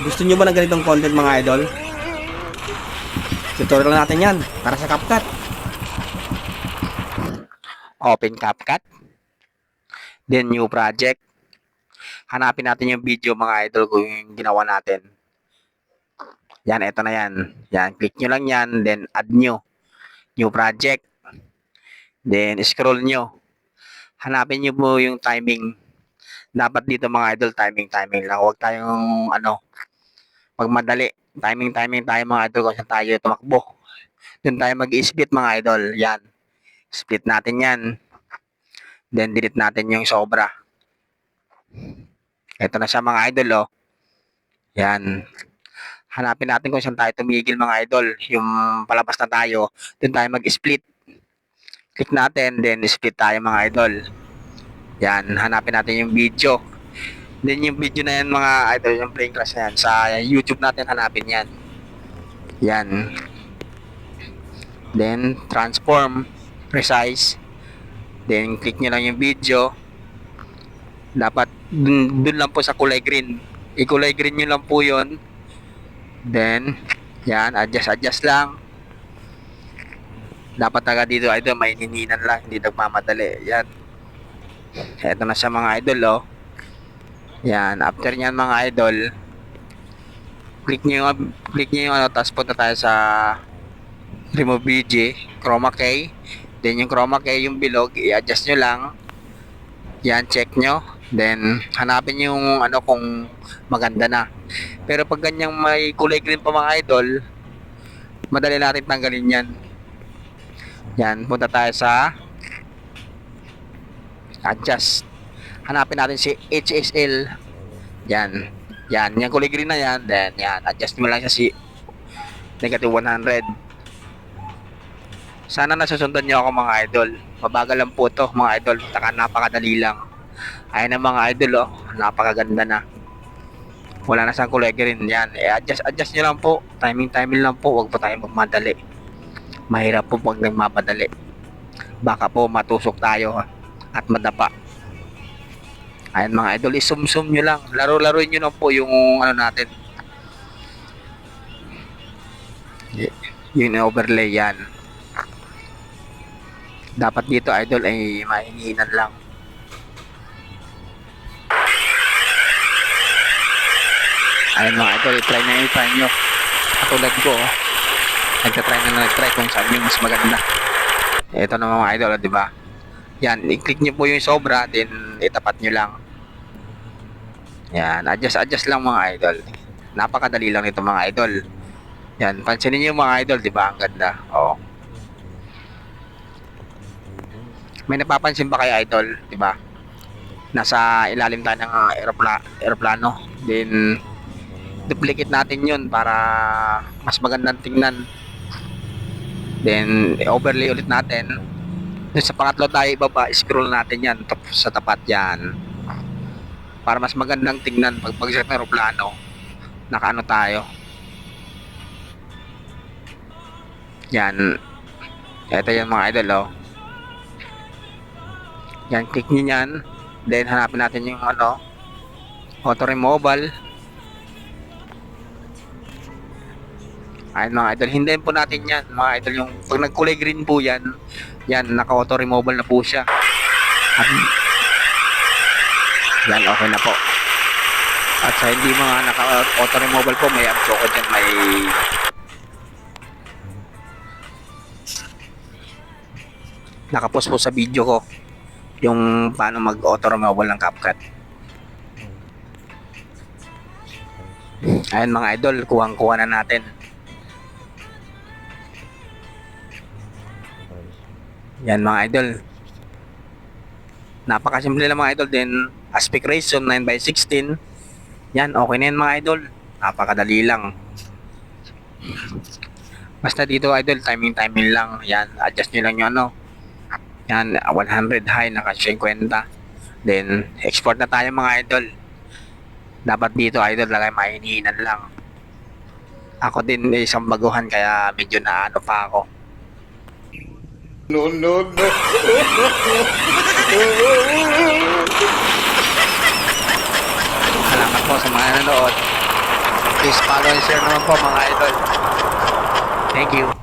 Gusto nyo ba ng ganitong content mga idol? Tutorial natin yan para sa CapCut. Open CapCut. Then new project. Hanapin natin yung video mga idol kung yung ginawa natin. Yan, eto na yan. Yan, click nyo lang yan. Then add nyo. New project. Then scroll nyo. Hanapin nyo po yung timing. Dapat dito mga idol, timing lang. Huwag tayong pagmadali. Timing tayo mga idol kung saan tayo tumakbo. Doon tayo mag-split mga idol. Yan. Split natin yan. Then delete natin yung sobra. Ito na siya mga idol, oh. Yan. Hanapin natin kung saan tayo tumigil mga idol. Yung palabas na tayo, doon tayo mag-split. Click natin, then split tayo mga idol. Yan, hanapin natin yung video. Then yung video na yan mga idol, yung playing class na yan, sa YouTube natin hanapin yan. Yan. Then transform, precise. Then click nyo lang yung video. Dapat dun lang po sa kulay green. I-kulay green nyo lang po yun. Then, yan, adjust lang. Dapat taga dito idol, may nininan lang, hindi nagmamadali. Yan. Ito na siya mga idol, oh. Yan, after nyan mga idol, click nyo yung ano, tapos punta tayo sa remove BG, chroma key. Then yung chroma key, yung bilog, i-adjust nyo lang. Yan, check nyo. Then, hanapin yung ano kung maganda na. Pero pag ganyang may kulay green pa mga idol, madali natin tanggalin yan. Yan, punta tayo sa adjust. Hanapin natin si HSL. Yan. Yan, yung kulay green na yan. Then, yan, adjust mo lang siya si negative 100. Sana nasusundan nyo ako mga idol. Mabagal lang po to mga idol. Taka napakadali lang. Ayan na mga idol, oh. Napakaganda na. Wala na sa kulay green. Yan. Adjust nyo lang po. Timing lang po. Huwag po tayo magmadali. Mahirap po pag nagmamadali. Baka po matusok tayo at madapa. Ayan mga idol, isum-sum nyo lang. Laro-laruin nyo lang po yung ano natin. Yung overlay yan. Dapat dito idol ay mahinginan lang. Ayan mga idol, i-try nyo. Katulad ko, oh. Nagtry kung saan yung mas maganda. Ito na mga idol, di ba? Yan, i-click nyo po yung sobra, then itapat nyo lang. Yan, adjust lang mga idol. Napakadali lang nito mga idol. Yan, pansinin nyo mga idol, di ba? Ang ganda. Oh. May napapansin ba kayo idol, di ba? Nasa ilalim tayo ng aeroplano. Then duplicate natin 'yun para mas magandang tingnan. Then overlay ulit natin. Then sa pangatlo tayo ibaba, scroll natin 'yan sa tapat 'yan. Para mas magandang tingnan pag pag-set ng aeroplano. Nakaano tayo. Yan. Ito yung mga idol, oh. Yan, click nyo yan. Then, hanapin natin yung ano, auto removal. Ayun mga idol, hintayin po natin yan. Mga idol, yung pag nagkulay green po yan, yan, naka-auto removal na po siya. At, yan, okay na po. At sa hindi mga naka-auto removal po, may abso ko dyan, may nakapost po sa video ko yung paano mag-auto removal ng CapCut. Ayun mga idol, kuhang-kuha na natin. Yan mga idol. Napakasimple lang mga idol. Then aspect ratio 9:16. Yan, okay na yan mga idol. Napakadali lang. Basta dito idol, timing lang. Yan, adjust nyo lang yung ano. Yan, 100 high, naka 50. Then, export na tayo mga idol. Dapat dito idol, lagay mahinihinan lang. Ako din isang baguhan, kaya medyo naano pa ako. No, no, no. Salamat po sa mga nanonood. Please follow and share naman po mga idol. Thank you.